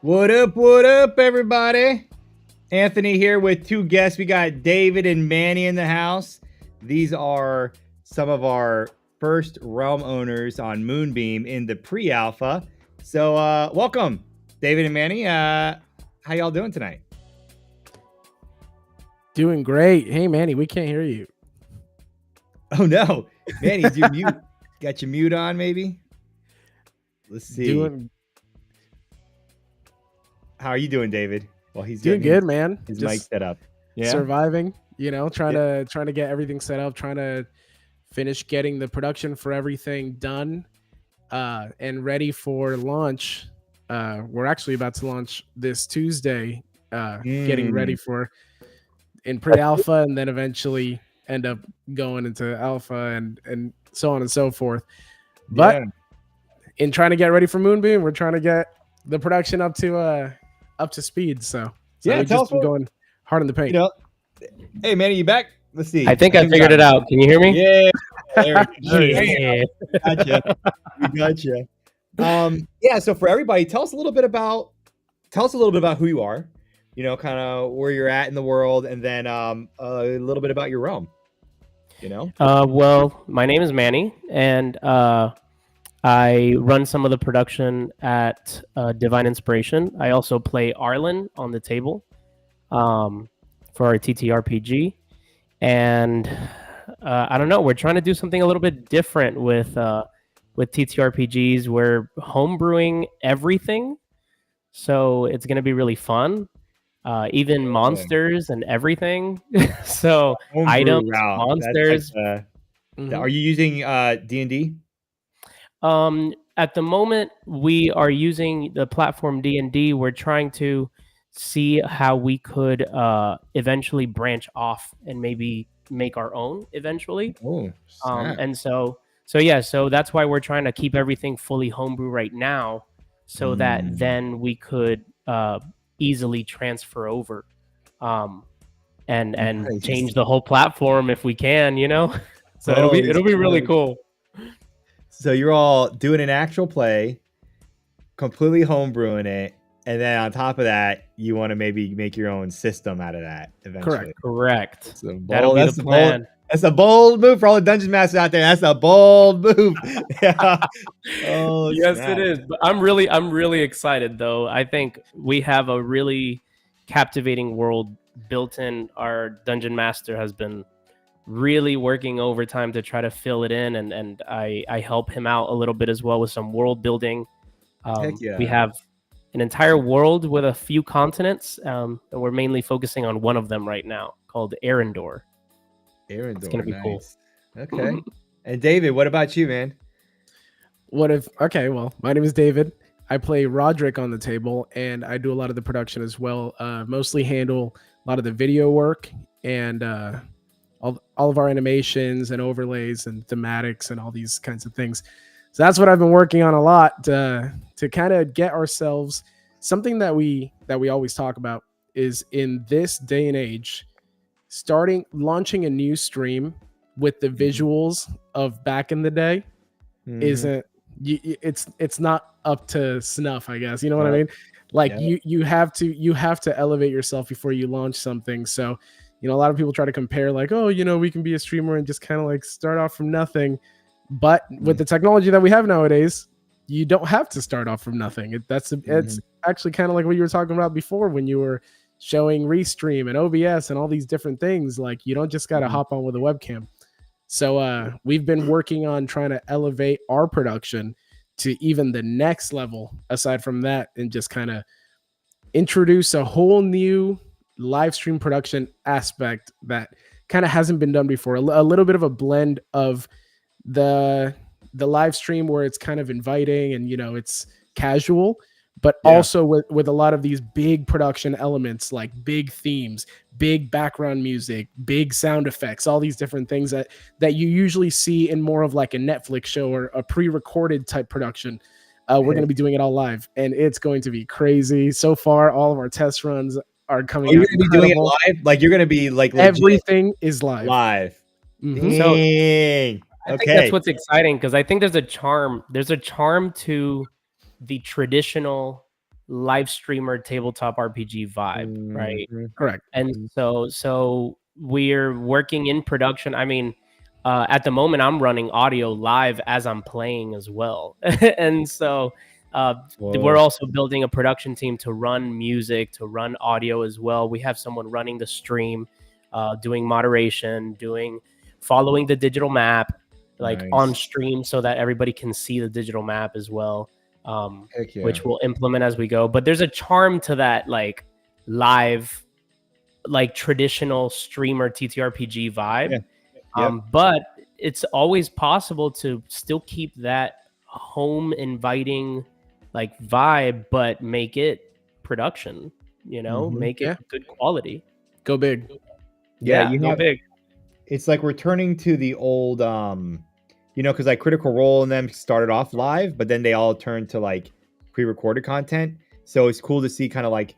What up, everybody? Anthony here with two guests. We got David and Manny in the house. These are some of our first realm owners on Moonbeam in the pre-alpha. So welcome, David and Manny. How y'all doing tonight? Doing great. Hey, Manny, we can't hear you. Oh, no. Manny, do you mute? Got your mute on, maybe? Let's see. How are you doing, David? Well, he's doing good, man. His mic set up. Yeah, surviving. Trying to get everything set up. Trying to finish getting the production for everything done, and ready for launch. We're actually about to launch this Tuesday. Getting ready for in pre-alpha, and then eventually end up going into alpha, and so on and so forth. But in trying to get ready for Moonbeam, we're trying to get the production up to speed. So we've just been going hard in the paint. Hey, Manny, you back? Let's see. I think I figured it out. Can you hear me? Yeah. There Yeah. Gotcha. So for everybody, tell us a little bit about who you are, kind of where you're at in the world, and then a little bit about your realm. Well, my name is Manny, and I run some of the production at Divine Inspiration. I also play Arlen on the table for our TTRPG. And I don't know, we're trying to do something a little bit different with TTRPGs. We're homebrewing everything, so it's going to be really fun. Even monsters and everything. So items, monsters. Are you using D&D? At the moment, we are using the platform D&D. We're trying to see how we could eventually branch off and maybe make our own eventually. And so that's why we're trying to keep everything fully homebrew right now, so that then we could easily transfer over and change the whole platform if we can, So it'll be really cool. So you're all doing an actual play, completely homebrewing it, and then on top of that, you want to maybe make your own system out of that eventually. Correct. That'll be the plan. That's a bold move for all the dungeon masters out there. That's a bold move. Yes, it is. But I'm really excited though. I think we have a really captivating world built in. Our dungeon master has been really working overtime to try to fill it in, and I help him out a little bit as well with some world building. We have an entire world with a few continents, and we're mainly focusing on one of them right now called Arendor. It's gonna be cool. Okay. And David, what about you, man? Well, my name is David. I play Roderick on the table, and I do a lot of the production as well. Mostly handle a lot of the video work and all of our animations and overlays and thematics and all these kinds of things. So that's what I've been working on a lot to kind of get ourselves something that we always talk about is in this day and age, launching a new stream with the visuals of back in the day it's not up to snuff, I guess. You know what I mean? Like you have to elevate yourself before you launch something. So a lot of people try to compare like, we can be a streamer and just kind of like start off from nothing. But with the technology that we have nowadays, you don't have to start off from nothing. It's actually kind of like what you were talking about before when you were showing Restream and OBS and all these different things. Like you don't just got to hop on with a webcam. So we've been working on trying to elevate our production to even the next level aside from that, and just kind of introduce a whole new live stream production aspect that kind of hasn't been done before. A little bit of a blend of the live stream where it's kind of inviting and it's casual, but also with a lot of these big production elements like big themes, big background music, big sound effects, all these different things that you usually see in more of like a Netflix show or a pre-recorded type production. We're going to be doing it all live, and it's going to be crazy. So far, all of our test runs are coming out. You're going to be doing it live? Like you're going to be like everything is live. Mm-hmm. So I think that's what's exciting, because I think there's a charm to the traditional live streamer tabletop RPG vibe, right? Correct. And so we're working in production. I mean, at the moment, I'm running audio live as I'm playing as well, and so we're also building a production team to run music, to run audio as well. We have someone running the stream, doing moderation, following the digital map, like on stream, so that everybody can see the digital map as well. Which we'll implement as we go. But there's a charm to that, like live, like traditional streamer TTRPG vibe. But it's always possible to still keep that home inviting like vibe, but make it production, make it good quality. Go big. Go big. It's like returning to the old, because like Critical Role and them started off live, but then they all turned to like pre-recorded content. So it's cool to see kind of like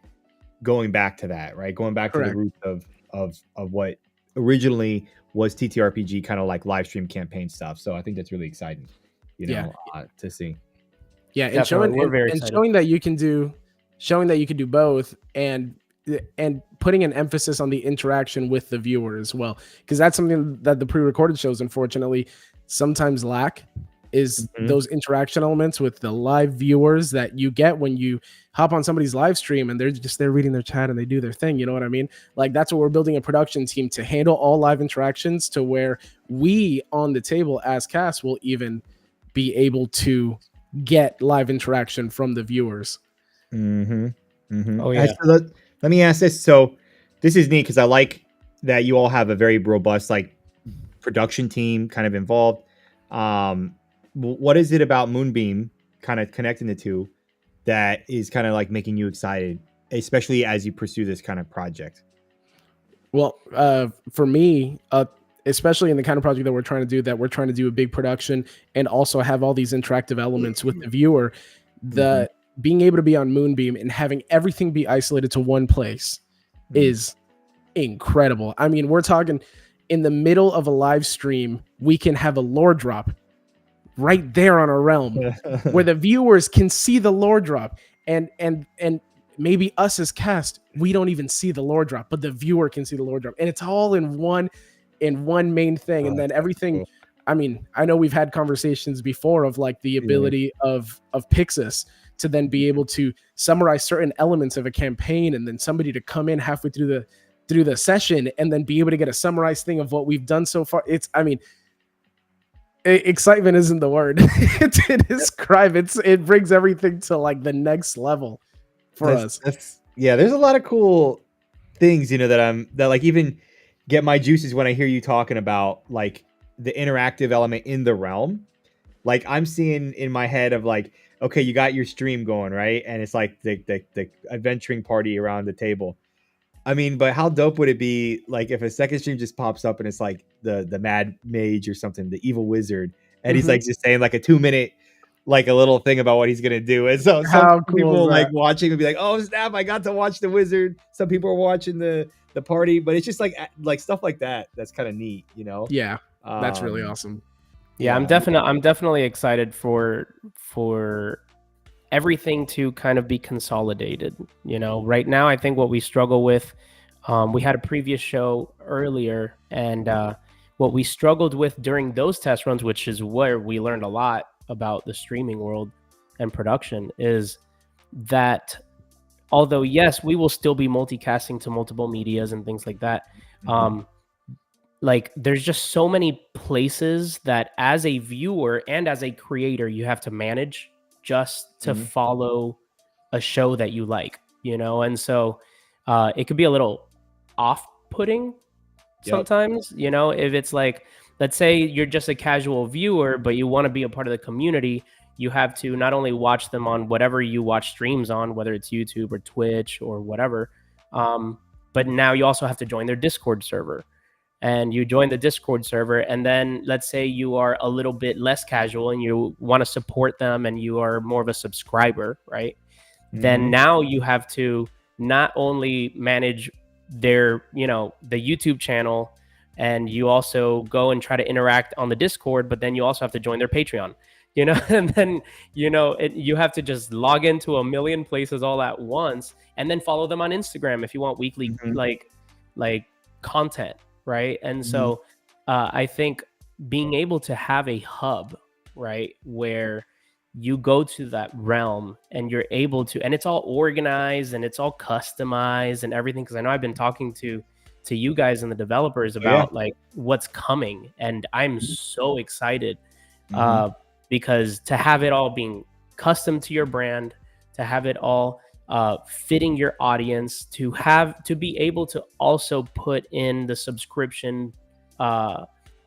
going back to that, right? Going back to the roots of what originally was TTRPG, kind of like live stream campaign stuff. So I think that's really exciting, to see. Yeah, and showing that you can do both, and putting an emphasis on the interaction with the viewer as well, because that's something that the pre-recorded shows unfortunately sometimes lack, is those interaction elements with the live viewers that you get when you hop on somebody's live stream and they're just there reading their chat and they do their thing. You know what I mean? Like, that's what we're building a production team to handle, all live interactions, to where we on the table as cast will even be able to get live interaction from the viewers. Oh yeah. So let me ask this. So this is neat because I like that you all have a very robust like production team kind of involved. What is it about Moonbeam, kind of connecting the two, that is kind of like making you excited, especially as you pursue this kind of project? Well, for me, especially in the kind of project that we're trying to do a big production and also have all these interactive elements with the viewer, being able to be on Moonbeam and having everything be isolated to one place is incredible. I mean, we're talking in the middle of a live stream, we can have a lore drop right there on our realm where the viewers can see the lore drop, and maybe us as cast, we don't even see the lore drop, but the viewer can see the lore drop, and it's all in one main thing. And then everything, cool. I mean, I know we've had conversations before of like the ability of Pixis to then be able to summarize certain elements of a campaign, and then somebody to come in halfway through the session and then be able to get a summarized thing of what we've done so far. Excitement isn't the word to describe. It brings everything to like the next level for us. There's a lot of cool things, that like even get my juices when I hear you talking about like the interactive element in the realm. Like, I'm seeing in my head of like, okay, you got your stream going, right? And it's like the adventuring party around the table. I mean, but how dope would it be like if a second stream just pops up and it's like the mad mage or something, the evil wizard, and he's like just saying like a 2-minute like a little thing about what he's gonna do. And so some people like watching would be like, oh snap, I got to watch the wizard. Some people are watching the party, but it's just like stuff like that. That's kind of neat, Yeah, that's really awesome. Yeah, I'm definitely excited for everything to kind of be consolidated. Right now, I think what we struggle with, we had a previous show earlier, and what we struggled with during those test runs, which is where we learned a lot about the streaming world and production, is that although, yes, we will still be multicasting to multiple medias and things like that, like there's just so many places that as a viewer and as a creator, you have to manage just to follow a show that you like, and so it could be a little off-putting sometimes, if it's like, let's say you're just a casual viewer, but you want to be a part of the community, you have to not only watch them on whatever you watch streams on, whether it's YouTube or Twitch or whatever, but now you also have to join their Discord server. And you join the Discord server, and then let's say you are a little bit less casual and you want to support them and you are more of a subscriber, right? Then now you have to not only manage their, the YouTube channel, and you also go and try to interact on the Discord, but then you also have to join their Patreon. you know, and then, you know, you have to just log into a million places all at once, and then follow them on Instagram if you want weekly like content, right? And so I think being able to have a hub, right, where you go to that realm and you're able to, and it's all organized and it's all customized and everything, because I know I've been talking to you guys and the developers about like what's coming, and I'm so excited because to have it all being custom to your brand, to have it all fitting your audience, to be able to also put in the subscription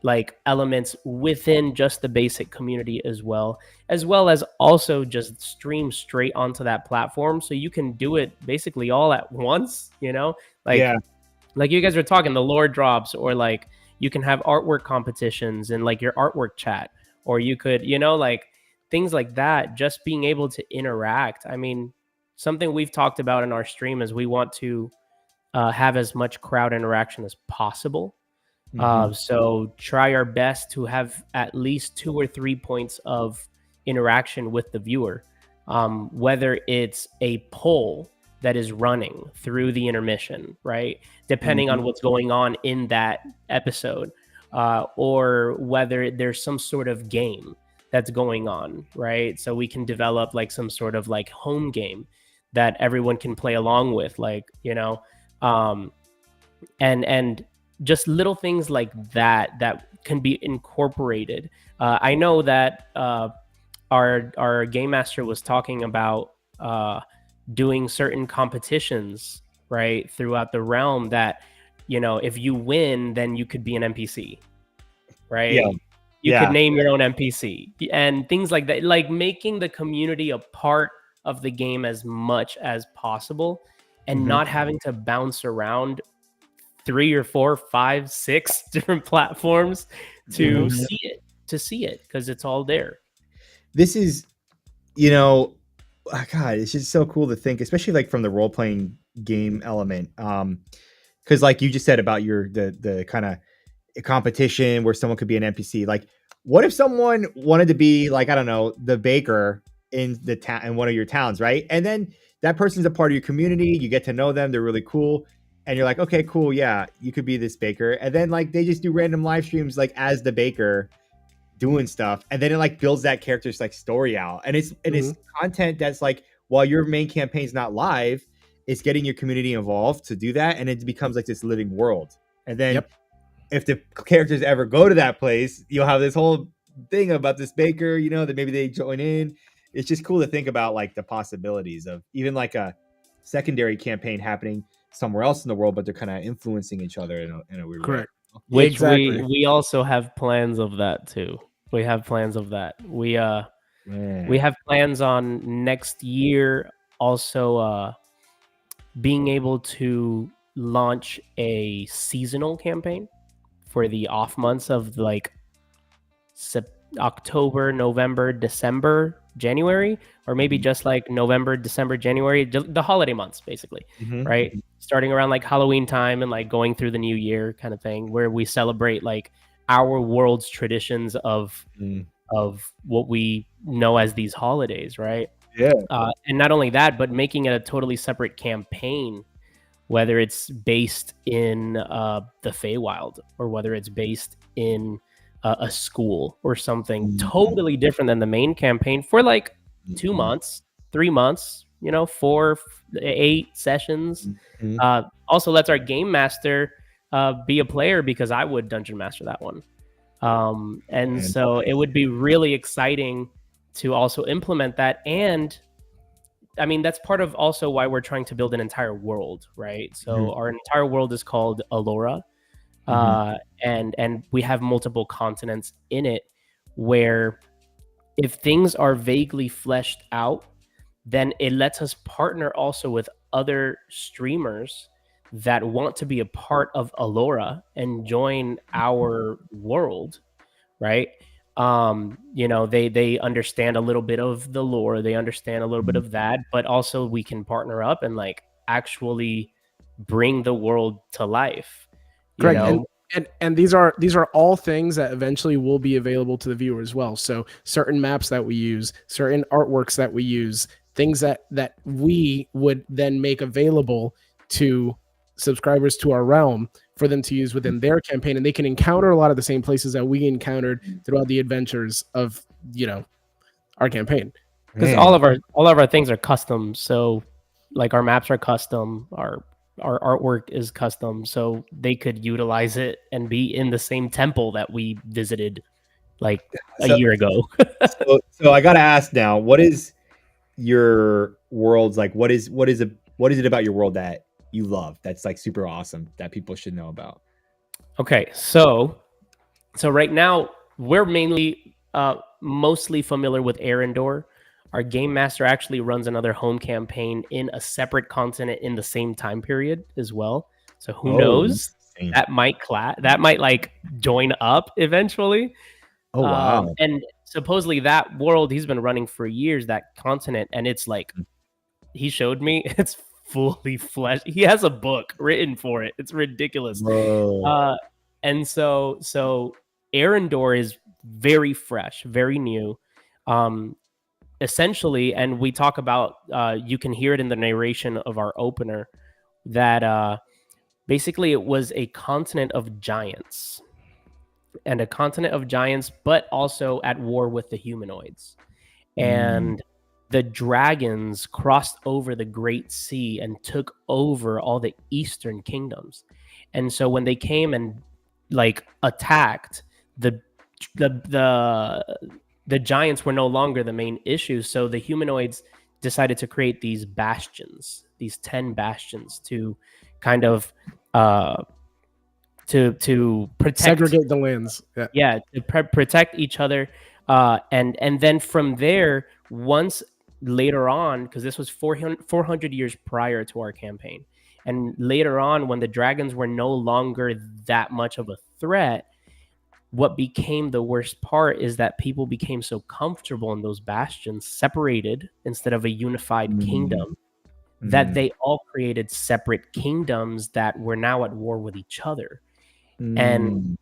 like elements within just the basic community as well as also just stream straight onto that platform, so you can do it basically all at once, you know, like you guys were talking, the lore drops, or like you can have artwork competitions and like your artwork chat, or you could, you know, like things like that, just being able to interact. I mean, something we've talked about in our stream is we want to have as much crowd interaction as possible. So try our best to have at least 2 or 3 points of interaction with the viewer, whether it's a poll that is running through the intermission, right? Depending on what's going on in that episode, or whether there's some sort of game that's going on, right? So we can develop like some sort of like home game that everyone can play along with, like, you know, and just little things like that can be incorporated. I know that our game master was talking about doing certain competitions, right, throughout the realm that, you know, if you win, then you could be an NPC, right? You could name your own NPC and things like that, like making the community a part of the game as much as possible, and not having to bounce around 3 or 4, 5, 6 different platforms to see it, because it's all there. This is, you know, God, it's just so cool to think, especially like from the role-playing game element. Because like you just said about the kind of competition where someone could be an NPC. Like, what if someone wanted to be like, I don't know, the baker in the town, in one of your towns, right? And then that person's a part of your community. You get to know them. They're really cool. And you're like, okay, cool. Yeah, you could be this baker. And then like they just do random live streams like as the baker doing stuff. And then it like builds that character's like story out. And it's content that's like, while your main campaign's not live, it's getting your community involved to do that. And it becomes like this living world. And then if the characters ever go to that place, you'll have this whole thing about this baker, you know, that maybe they join in. It's just cool to think about like the possibilities of even like a secondary campaign happening somewhere else in the world, but they're kind of influencing each other in a weird way. Which we also have plans of that too. We have plans of that. We have plans on next year also being able to launch a seasonal campaign for the off months of like October, November, December, January, or maybe just like November, December, January, the holiday months, basically, right? Starting around like Halloween time and like going through the new year kind of thing, where we celebrate like our world's traditions of what we know as these holidays, right? And not only that, but making it a totally separate campaign, whether it's based in the Feywild or whether it's based in a school or something totally different than the main campaign for like 2 months, 3 months, you know, 4, 8 sessions. Also lets our game master be a player, because I would dungeon master that one. So it would be really exciting to also implement that. And I mean, that's part of also why we're trying to build an entire world, right? So our entire world is called Allura. And we have multiple continents in it, where if things are vaguely fleshed out, then it lets us partner also with other streamers that want to be a part of Allura and join our world, right? You know, they understand a little bit of the lore, they understand a little bit of that, but also we can partner up and like actually bring the world to life. Correct. And these are all things that eventually will be available to the viewer as well. So certain maps that we use, certain artworks that we use, things that we would then make available to subscribers to our realm for them to use within their campaign, and they can encounter a lot of the same places that we encountered throughout the adventures of our campaign. Because all of our things are custom. So like our maps are custom, our artwork is custom, so they could utilize it and be in the same temple that we visited like a year ago. so I gotta ask now, what is your world's like? What is it about your world that you love that's like super awesome that people should know about? Okay, so right now we're mainly mostly familiar with Arendor. Our game master actually runs another home campaign in a separate continent in the same time period as well. So who knows? That might like join up eventually. Oh wow! And supposedly that world he's been running for years, that continent, and it's like he showed me, it's fully fleshed. He has a book written for it. It's ridiculous. And so Arendor is very fresh, very new. Essentially, and we talk about, you can hear it in the narration of our opener, that basically it was a continent of giants. And a continent of giants, but also at war with the humanoids. And the dragons crossed over the Great Sea and took over all the eastern kingdoms. And so when they came and like attacked, the giants were no longer the main issue. So the humanoids decided to create these bastions, these 10 bastions to kind of to protect, segregate the lands. Yeah, to protect each other. And then from there, once later on, because this was 400 years prior to our campaign, and later on when the dragons were no longer that much of a threat, what became the worst part is that people became so comfortable in those bastions, separated instead of a unified kingdom, that they all created separate kingdoms that were now at war with each other. And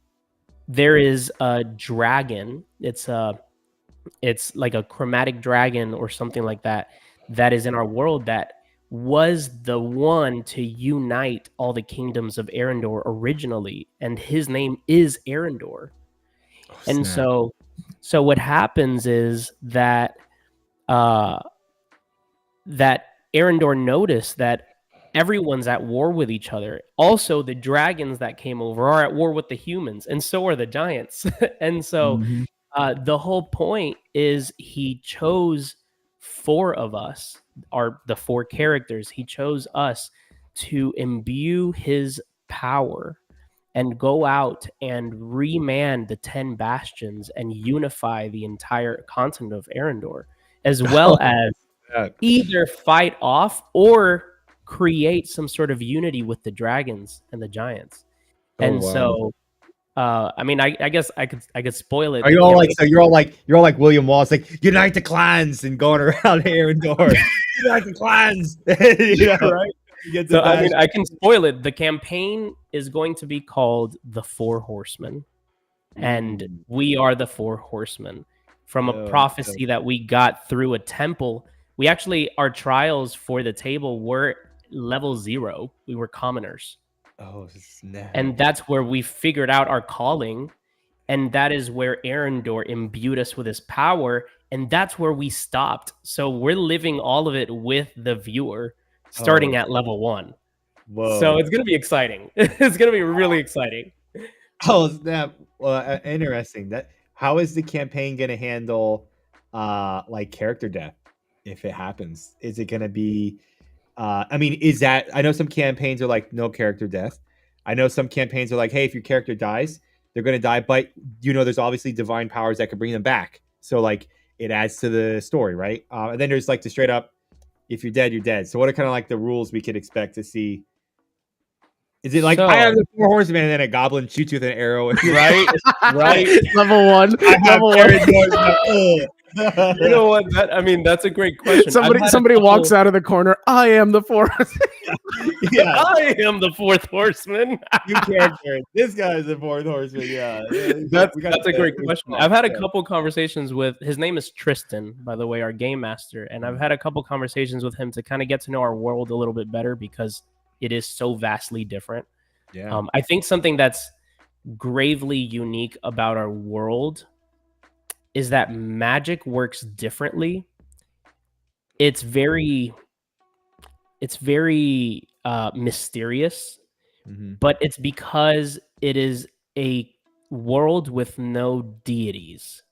there is a dragon. It's like a chromatic dragon or something like that, that is in our world, that was the one to unite all the kingdoms of Arendor originally, and his name is Arendor. And so what happens is that that Arendor noticed that everyone's at war with each other. Also, the dragons that came over are at war with the humans, and so are the giants. And so the whole point is he chose 4 of us, the 4 characters. He chose us to imbue his power and go out and remand the 10 bastions and unify the entire continent of Arendor, as well as either fight off or create some sort of unity with the dragons and the giants. So I mean, I guess I could spoil it. Are you all like, so you're all like William Wallace, like unite the clans and going around Arendor, unite the clans, right? So I mean, I can spoil it. The campaign is going to be called The 4 Horsemen, and we are the 4 Horsemen from a prophecy that we got through a temple. We actually, our trials for the table were level 0. We were commoners. Oh, snap. And that's where we figured out our calling, and that is where Arendor imbued us with his power, and that's where we stopped. So we're living all of it with the viewer, starting at level 1. Whoa. So it's gonna be exciting. It's gonna be really exciting. Oh, snap. Well, interesting. How is the campaign gonna handle like character death if it happens? Is it gonna be I mean, I know some campaigns are like no character death. I know some campaigns are like, hey, if your character dies, they're going to die. But, there's obviously divine powers that can bring them back. So, like, it adds to the story, right? And then there's like the straight up, if you're dead, you're dead. So what are kind of like the rules we could expect to see? Is it like, I have the 4 horsemen and then a goblin shoots you with an arrow? Right? Level 1. I have level 1. You know what? That's a great question. Somebody walks out of the corner. I am the fourth. Yeah, I am the fourth horseman. new character. This guy is the fourth horseman. Yeah, That's a great question. I've had a couple conversations with his name is Tristan, by the way, our game master, and I've had a couple conversations with him to kind of get to know our world a little bit better because it is so vastly different. Yeah, I think something that's gravely unique about our world is that magic works differently. It's very mysterious, but it's because it is a world with no deities.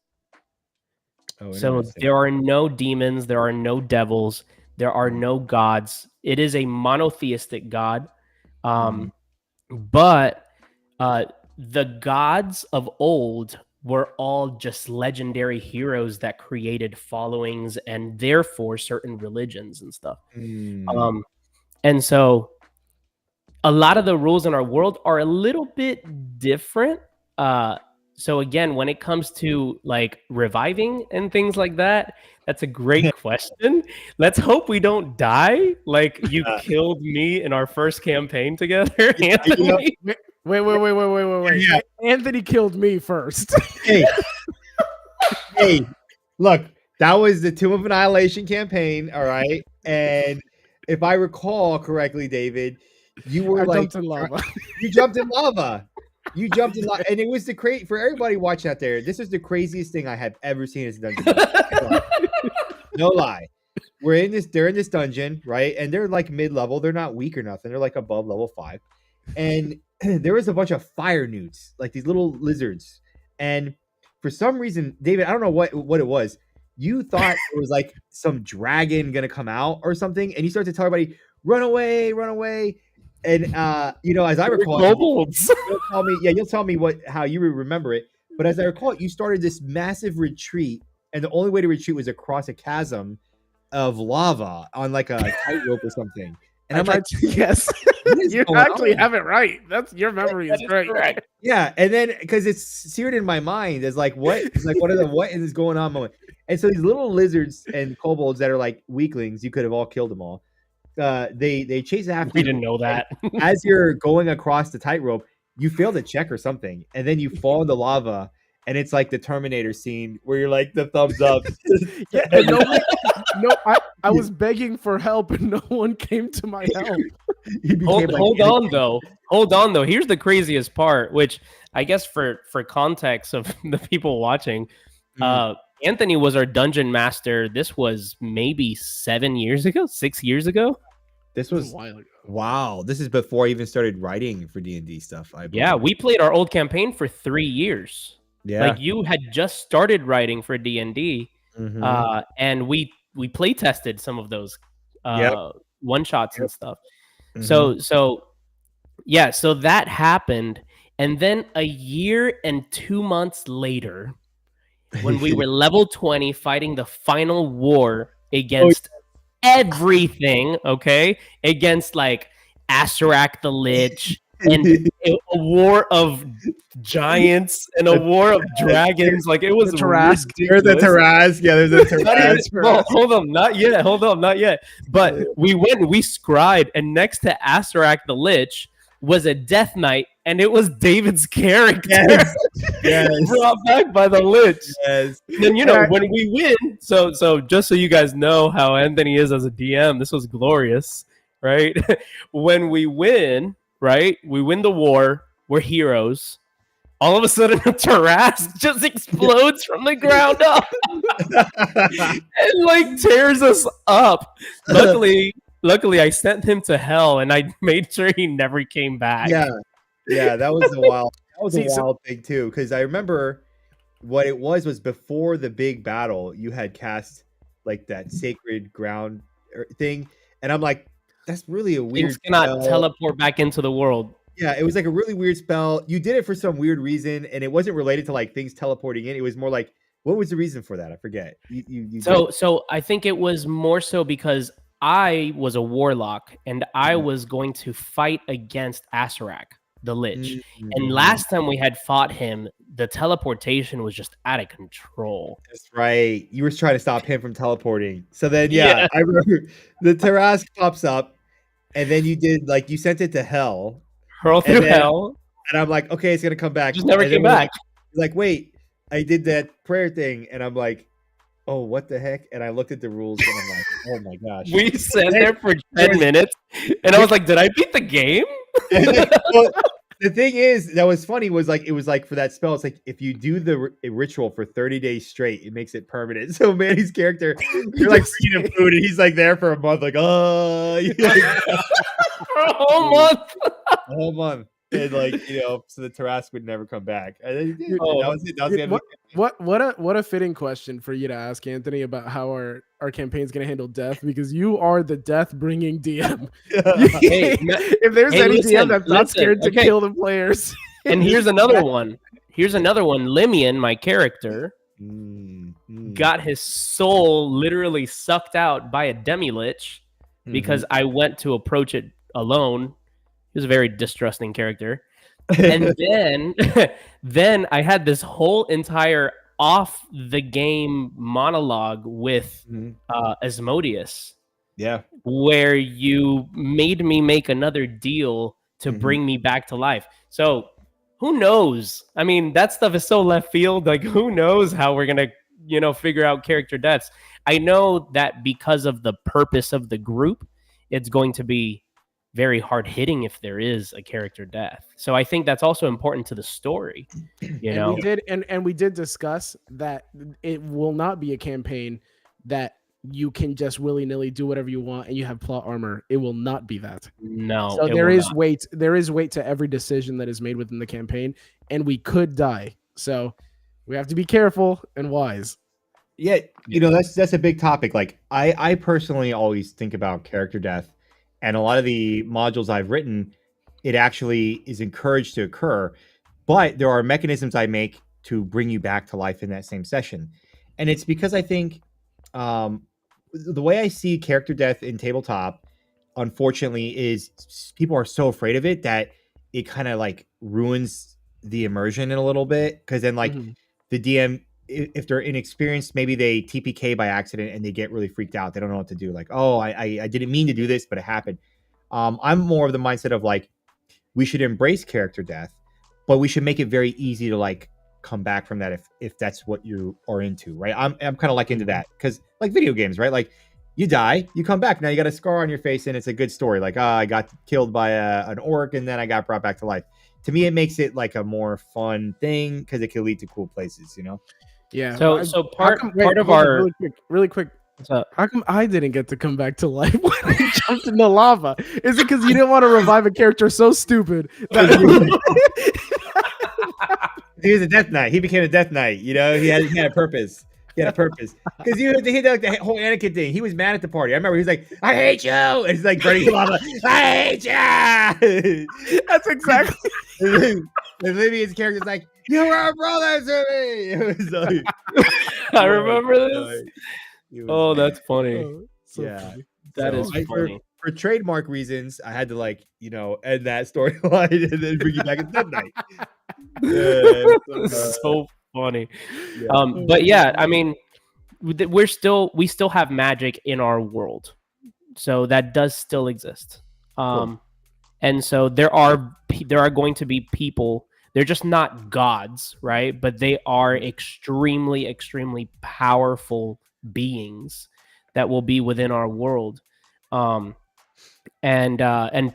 So there are no demons, there are no devils, there are no gods. It is a monotheistic god. But the gods of old were all just legendary heroes that created followings and therefore certain religions and stuff. And so a lot of the rules in our world are a little bit different. So again, when it comes to like reviving and things like that, that's a great question. Let's hope we don't die like you killed me in our first campaign together, Anthony. Wait. Yeah. Anthony killed me first. Hey, look, that was the Tomb of Annihilation campaign, all right? And if I recall correctly, David, you were jumped in lava. You jumped in lava. You jumped in lava. And it was for everybody watching out there, this is the craziest thing I have ever seen as a dungeon. No lie. They're in this dungeon, right? And they're like mid-level. They're not weak or nothing. They're like above level 5. And there was a bunch of fire newts, like these little lizards. And for some reason, David, I don't know what it was. You thought it was like some dragon gonna come out or something, and you start to tell everybody, run away. And as I recall, you'll tell me how you remember it. But as I recall, you started this massive retreat, and the only way to retreat was across a chasm of lava on like a tightrope or something. And I'm like, yes, you actually have it right. Your memory is great. Correct. Yeah, and then because it's seared in my mind as like what is going on moment. And so these little lizards and kobolds that are like weaklings, you could have all killed them all. They chase after. We didn't know that. As you're going across the tightrope, you fail to check or something, and then you fall in the lava, and it's like the Terminator scene where you're like the thumbs up. Yeah, I was begging for help, and no one came to my help. Hold on though. Here's the craziest part, which I guess for context of the people watching, Anthony was our dungeon master. This was maybe 6 years ago. This was a while ago. Wow, this is before I even started writing for D&D stuff. Yeah, we played our old campaign for 3 years. Yeah, like you had just started writing for D&D, and we play tested some of those one shots and stuff. So that happened, and then a year and 2 months later, when we were level 20 fighting the final war against everything, against like Asarak the Lich and a war of giants and a war of dragons. Like it was the Tarrasque. There's a Tarrasque. Yeah, there's a Tarrasque. Well, hold on, not yet. But we scried, and next to Asarak the Lich was a Death Knight, and it was David's character. Yes. Brought back by the Lich. Yes. And when we win, so just so you guys know how Anthony is as a DM, this was glorious, right? When we win, right? We win the war, we're heroes. All of a sudden, a Tarrasque just explodes from the ground up and like tears us up. Luckily, I sent him to hell, and I made sure he never came back. Yeah, that was a wild thing too. Because I remember what it was before the big battle. You had cast like that sacred ground thing, and I'm like, that's really a weird. Things cannot teleport back into the world. Yeah, it was like a really weird spell. You did it for some weird reason, and it wasn't related to like things teleporting in. It was more like, what was the reason for that? I forget. So I think it was more so because I was a warlock, and I was going to fight against Asarak. the Lich. Mm-hmm. And last time we had fought him, the teleportation was just out of control. That's right. You were trying to stop him from teleporting. So then, yeah. I remember the Tarask pops up, and then you sent it to hell. Hurl through hell. And I'm like, okay, it's gonna come back. Just never came back. Like, wait, I did that prayer thing, and I'm like, oh, what the heck? And I looked at the rules, and I'm like, oh my gosh. We sat there for 10 minutes, and I was like, did I beat the game? Well, the thing is, that was funny was like, it was like for that spell, it's like if you do the ritual for 30 days straight, it makes it permanent. So Manny's character, you're like bringing him food, and he's like there for a month, like, oh, for a whole month. A whole month. And like, so the Tarask would never come back. And then he did. That was it. That was the end of the What a fitting question for you to ask, Anthony, about how our campaign's gonna handle death, because you are the death bringing DM. Hey, if there's any DM that's not scared to kill the players. And here's another one. Limian, my character, got his soul literally sucked out by a demi-lich because I went to approach it alone. He was a very distrusting character. And then I had this whole entire off the game monologue with Asmodeus. Yeah. Where you made me make another deal to bring me back to life. So who knows? I mean, that stuff is so left field. Like, who knows how we're going to, figure out character deaths. I know that because of the purpose of the group, it's going to be very hard hitting if there is a character death. So I think that's also important to the story. We did discuss that it will not be a campaign that you can just willy-nilly do whatever you want and you have plot armor. It will not be that. No. So there is weight to every decision that is made within the campaign, and we could die. So we have to be careful and wise. Yeah, that's a big topic. Like I personally always think about character death. And a lot of the modules I've written, it actually is encouraged to occur. But there are mechanisms I make to bring you back to life in that same session. And it's because I think the way I see character death in tabletop, unfortunately, is people are so afraid of it that it kind of like ruins the immersion in a little bit. Because then like the DM, if they're inexperienced, maybe they TPK by accident and they get really freaked out. They don't know what to do. Like, oh, I didn't mean to do this, but it happened. I'm more of the mindset of like, we should embrace character death, but we should make it very easy to like come back from that if that's what you are into, right? I'm kind of like into that because like video games, right? Like you die, you come back. Now you got a scar on your face and it's a good story. Like, I got killed by an orc and then I got brought back to life. To me, it makes it like a more fun thing because it can lead to cool places, Yeah. So part of our really quick. How come I didn't get to come back to life when I jumped in the lava? Is it because you didn't want to revive a character so stupid? He was a Death Knight. He became a Death Knight. He had a purpose. He had a purpose because he did like the whole Anakin thing. He was mad at the party. I remember he was like, "I hate you," and he's like burning the lava. I hate you. That's exactly. And maybe his character's like, "You were brothers to me." It was like, I remember this. Oh, that's funny. Funny. That is funny. For trademark reasons, I had to end that storyline and then bring you back as Death Knight. So funny. Yeah. But yeah, I mean, we still have magic in our world, so that does still exist. Cool. And so there are going to be people. They're just not gods, right? But they are extremely, extremely powerful beings that will be within our world. And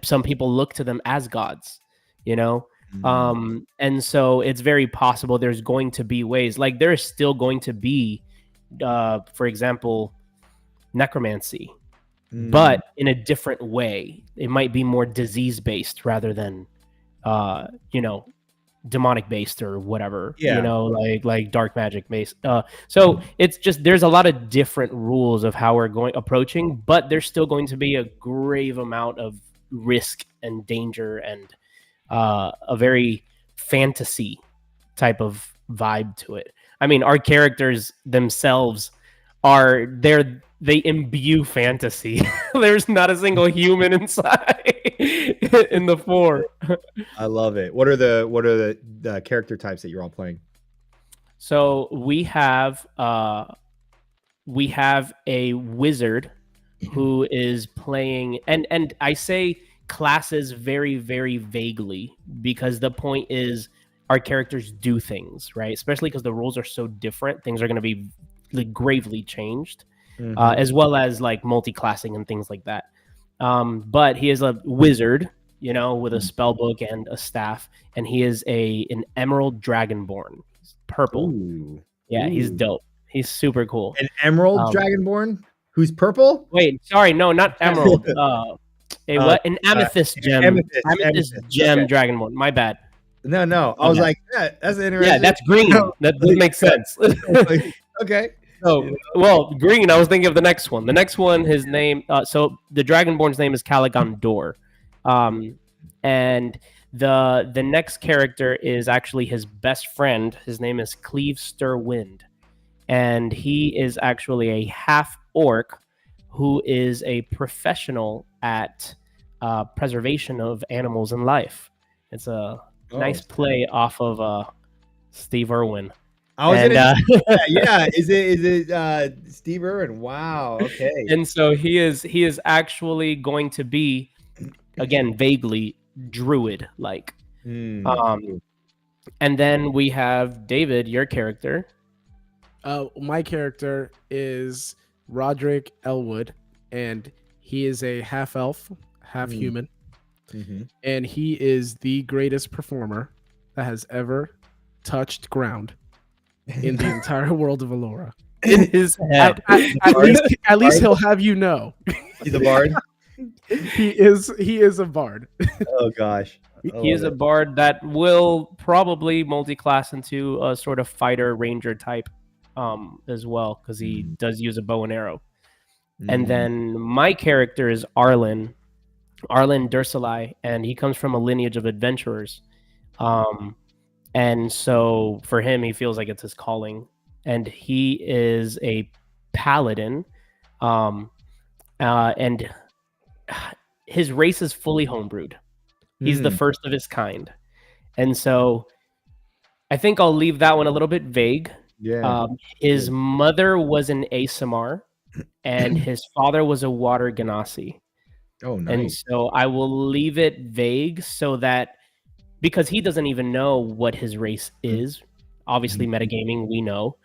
some people look to them as gods, and so it's very possible there's going to be ways, like there is still going to be, for example, necromancy, but in a different way. It might be more disease based rather than, demonic based or whatever, like dark magic based. So it's just, there's a lot of different rules of how we're approaching, but there's still going to be a grave amount of risk and danger and a very fantasy type of vibe to it. I mean, our characters themselves they imbue fantasy. There's not a single human inside. in the 4. I love it. What are the character types that you're all playing? So we have a wizard who is playing, and I say classes very, very vaguely because the point is our characters do things, right? Especially because the rules are so different. Things are going to be like gravely changed, as well as like multi-classing and things like that. But he is a wizard, you know, with a spell book and a staff, and he is an emerald dragonborn. He's purple. Ooh. Yeah, he's dope. He's super cool. An emerald dragonborn who's purple? Wait, sorry, no, not emerald. An amethyst gem. Amethyst gem okay. dragonborn. My bad. No. I was like, that's interesting. Yeah, that's green. That makes sense. Okay. So, well, green. I was thinking of the next one. The next one, his name. So the dragonborn's name is Caligon Dor, and the next character is actually his best friend. His name is Cleave Stir Wind, and he is actually a half orc who is a professional at preservation of animals and life. It's a nice play off of Steve Irwin. I was yeah. Is it Steve Irwin? Wow. Okay. And so he is actually going to be, again, vaguely druid like. And then we have David, your character. My character is Roderick Elwood, and he is a half elf, half human, and he is the greatest performer that has ever touched ground in the entire world of Allura. In his head. At least he'll have you know. He's a bard. He is a bard. Oh gosh. He is a bard that will probably multi-class into a sort of fighter ranger type as well, because he does use a bow and arrow. And then my character is Arlen Dursalai, and he comes from a lineage of adventurers. And so for him, he feels like it's his calling. And he is a paladin. And his race is fully homebrewed. He's the first of his kind. And so I think I'll leave that one a little bit vague. Yeah. His mother was an Asimar, and his father was a Water Ganassi. Oh, nice. And so I will leave it vague so that, because he doesn't even know what his race is. Obviously, metagaming, we know.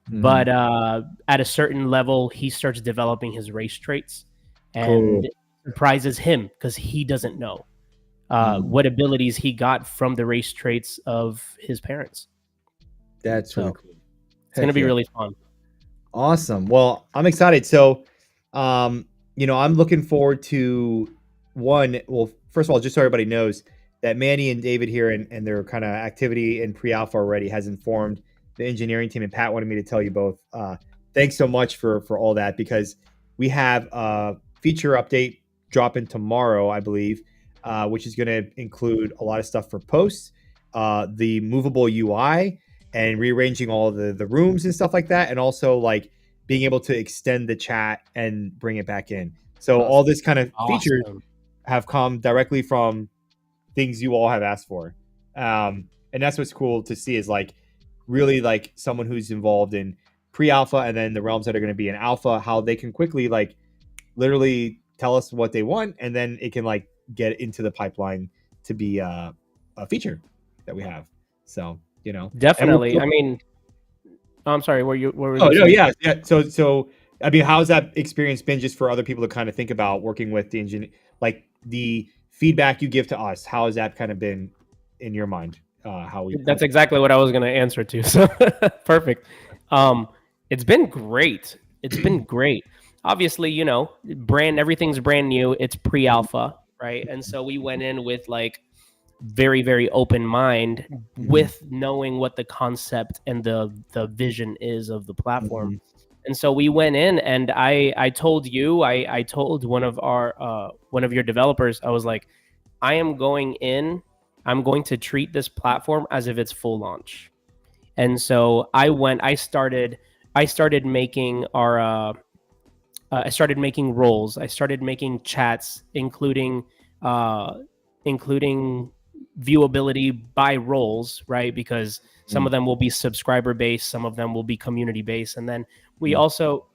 But at a certain level, he starts developing his race traits, and it surprises him because he doesn't know what abilities he got from the race traits of his parents. That's really cool. It's going to be really fun. Awesome. Well, I'm excited. So, I'm looking forward to first of all, just so everybody knows that Manny and David here and their kind of activity in pre-alpha already has informed the engineering team, and Pat wanted me to tell you both. Thanks so much for all that, because we have a feature update dropping tomorrow, I believe, which is going to include a lot of stuff for posts, the movable UI, and rearranging all the rooms and stuff like that, and also like being able to extend the chat and bring it back in. So all this kind of features have come directly from things you all have asked for, and that's what's cool to see, is like really like someone who's involved in pre-alpha and then the realms that are going to be in alpha, how they can quickly like literally tell us what they want, and then it can like get into the pipeline to be a feature that we have. So definitely. I mean, I'm sorry. Yeah. So I mean, how's that experience been just for other people to kind of think about working with the engineer, like the feedback you give to us? How has that kind of been in your mind? That's exactly what I was going to answer to. So perfect. It's been great. Obviously, everything's brand new. It's pre-alpha, right? And so we went in with like very, very open mind, with knowing what the concept and the vision is of the platform. And so we went in, and I told you, I told one of your developers, I was like, I'm going to treat this platform as if it's full launch. And so I started making roles. I started making chats, including including viewability by roles, right? Because some of them will be subscriber based, some of them will be community based, and then we also,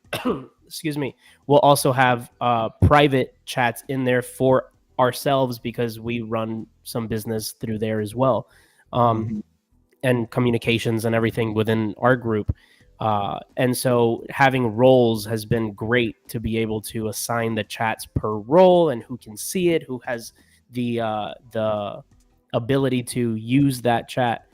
excuse me, we'll also have private chats in there for ourselves because we run some business through there as well, and communications and everything within our group. And so having roles has been great to be able to assign the chats per role and who can see it, who has the ability to use that chat.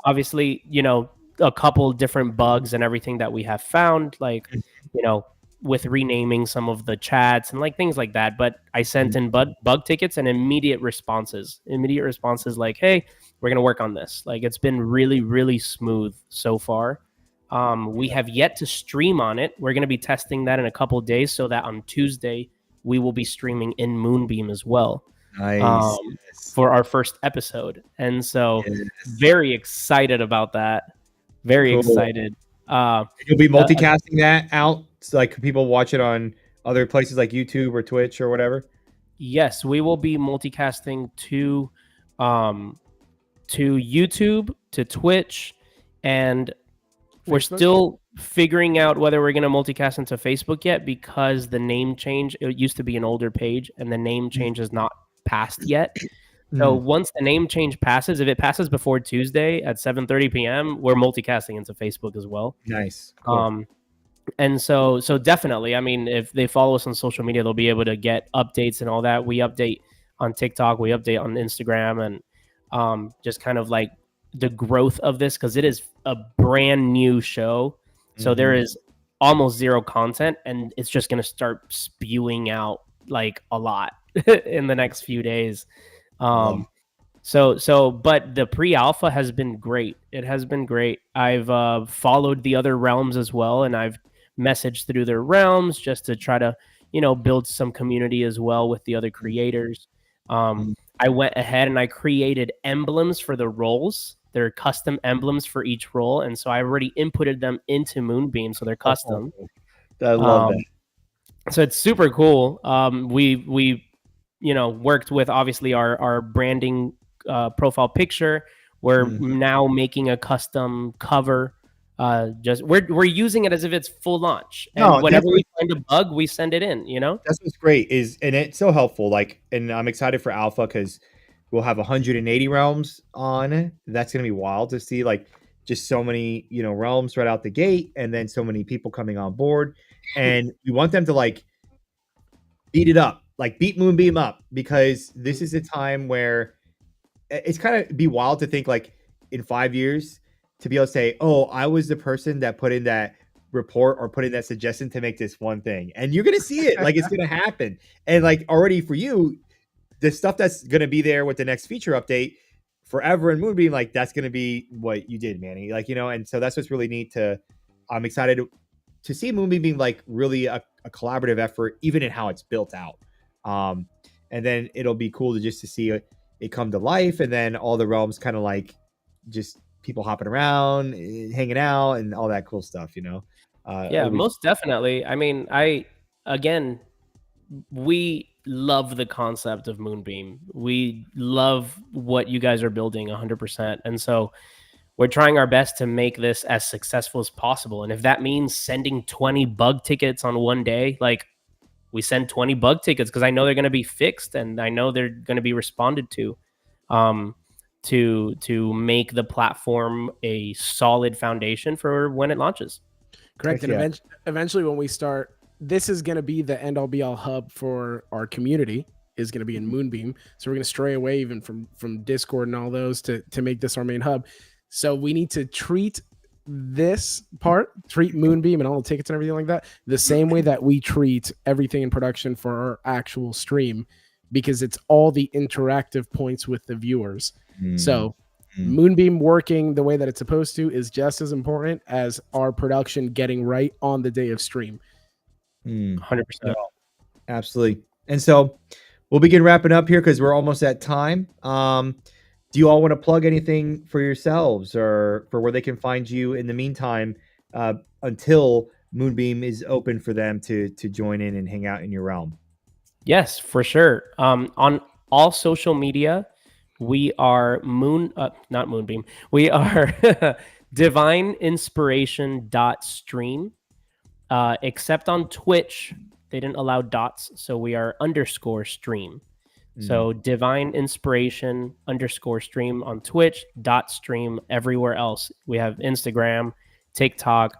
Obviously, you know, a couple different bugs and everything that we have found, like, you know, with renaming some of the chats and like things like that. But I sent in bug tickets and immediate responses like, hey, we're going to work on this. Like, it's been really, really smooth so far. We have yet to stream on it. We're going to be testing that in a couple of days so that on Tuesday we will be streaming in Moonbeam as well. Nice. For our first episode. And so very excited about that. Very excited. You'll be multicasting that out so like people watch it on other places like YouTube or Twitch or whatever? Yes, we will be multicasting to YouTube, to Twitch, and we're still figuring out whether we're going to multicast into Facebook yet because the name change, it used to be an older page and the name change is not passed yet. So once the name change passes, if it passes before Tuesday at 7:30 p.m., we're multicasting into Facebook as well. Nice. Cool. And so definitely, I mean, if they follow us on social media, they'll be able to get updates and all that. We update on TikTok, we update on Instagram, and just kind of like the growth of this, because it is a brand new show. So there is almost zero content, and it's just going to start spewing out like a lot in the next few days. But the pre-alpha has been great. It has been great. I've followed the other realms as well, and I've messaged through their realms just to try to, you know, build some community as well with the other creators. I went ahead and I created emblems for the roles. They're custom emblems for each role, and so I already inputted them into Moonbeam, so they're custom. I love that. So it's super cool. We you know, worked with obviously our branding profile picture. We're now making a custom cover. Just we're using it as if it's full launch. And whenever we find a bug, we send it in, you know? That's what's great and it's so helpful. Like, and I'm excited for alpha because we'll have 180 realms on. That's going to be wild to see, like, just so many, you know, realms right out the gate, and then so many people coming on board. And we want them to like beat it up, like beat Moonbeam up, because this is a time where it's kind of be wild to think like in 5 years to be able to say, oh, I was the person that put in that report or put in that suggestion to make this one thing. And you're going to see it, like it's going to happen. And like already for you, the stuff that's going to be there with the next feature update forever in Moonbeam, like that's going to be what you did, Manny. Like, you know, and so that's what's really neat I'm excited to see Moonbeam being like really a collaborative effort, even in how it's built out. And then it'll be cool to just to see it come to life, and then all the realms kind of like just people hopping around, hanging out, and all that cool stuff, you know? Most definitely. I mean, we love the concept of Moonbeam. We love what you guys are building 100%. And so we're trying our best to make this as successful as possible. And if that means sending 20 bug tickets on one day, like we send 20 bug tickets because I know they're going to be fixed and I know they're going to be responded to make the platform a solid foundation for when it launches. Correct. And eventually when we start, this is going to be the end all be all hub for our community, is going to be in Moonbeam. So we're going to stray away even from Discord and all those to make this our main hub. So we need to treat Moonbeam and all the tickets and everything like that the same way that we treat everything in production for our actual stream, because it's all the interactive points with the viewers. So Moonbeam working the way that it's supposed to is just as important as our production getting right on the day of stream. 100%. Absolutely. And so we'll begin wrapping up here because we're almost at time. Do you all want to plug anything for yourselves or for where they can find you in the meantime until Moonbeam is open for them to join in and hang out in your realm? Yes, for sure. On all social media, we are not Moonbeam. We are divineinspiration.stream. Except on Twitch, they didn't allow dots, so we are _stream. So divine inspiration _stream on Twitch, .stream everywhere else. We have Instagram, TikTok.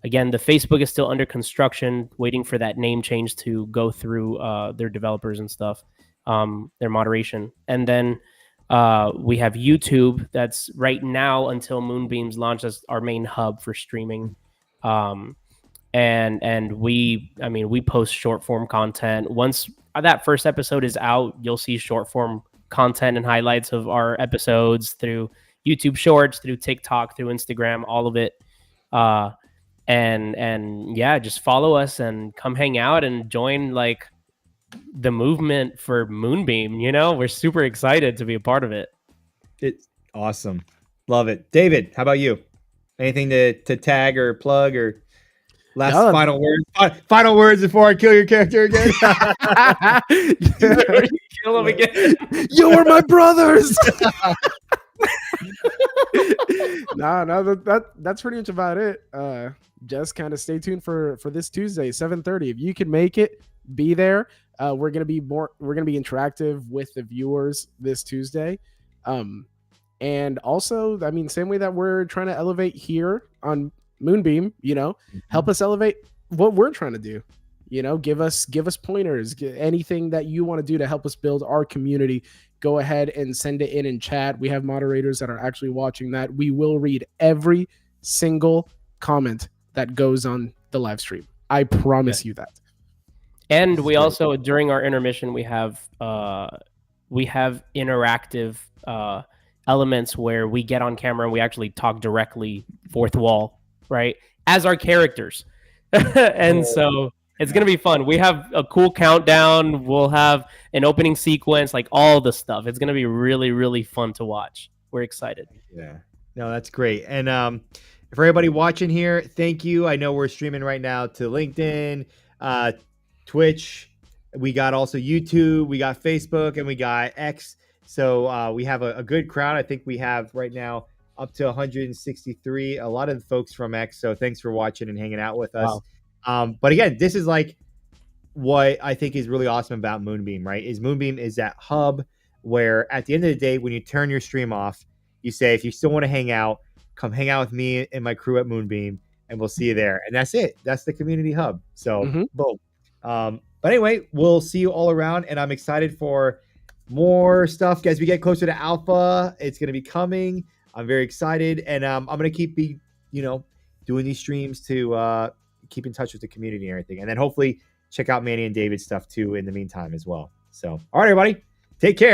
Again, the Facebook is still under construction, waiting for that name change to go through their developers and stuff, their moderation. And then we have YouTube. That's right now until Moonbeam's launch as our main hub for streaming. And we post short form content. Once that first episode is out, you'll see short form content and highlights of our episodes through YouTube Shorts, through TikTok, through Instagram, all of it. And yeah, just follow us and come hang out and join like the movement for Moonbeam. We're super excited to be a part of it. It's awesome. Love it. David, how about you? Anything to tag or plug or final words? Final words before I kill your character again. You kill him again. You're my brothers. No, that's pretty much about it. Just kind of stay tuned for this Tuesday, 7:30. If you can make it, be there. We're gonna be interactive with the viewers this Tuesday. And also, I mean, same way that we're trying to elevate here on Moonbeam, help us elevate what we're trying to do. Give us pointers, anything that you want to do to help us build our community. Go ahead and send it in chat. We have moderators that are actually watching that. We will read every single comment that goes on the live stream. I promise you that. And we also, during our intermission, we have interactive elements where we get on camera and we actually talk directly fourth wall, right, as our characters. And so it's going to be fun. We have a cool countdown. We'll have an opening sequence, like all the stuff. It's going to be really, really fun to watch. We're excited. Yeah. No, that's great. And for everybody watching here, thank you. I know we're streaming right now to LinkedIn, Twitch. We got also YouTube. We got Facebook, and we got X. So we have a good crowd. I think we have right now up to 163. A lot of the folks from X. So thanks for watching and hanging out with us. Wow. But again, this is like what I think is really awesome about Moonbeam, right? Is Moonbeam is that hub where at the end of the day, when you turn your stream off, you say, if you still want to hang out, come hang out with me and my crew at Moonbeam, and we'll see you there. And that's it. That's the community hub. So boom. But anyway, we'll see you all around, and I'm excited for more stuff as we get closer to alpha. It's going to be coming. I'm very excited, and I'm going to keep doing these streams to keep in touch with the community and everything, and then hopefully check out Manny and David's stuff too in the meantime as well. So, all right, everybody, take care.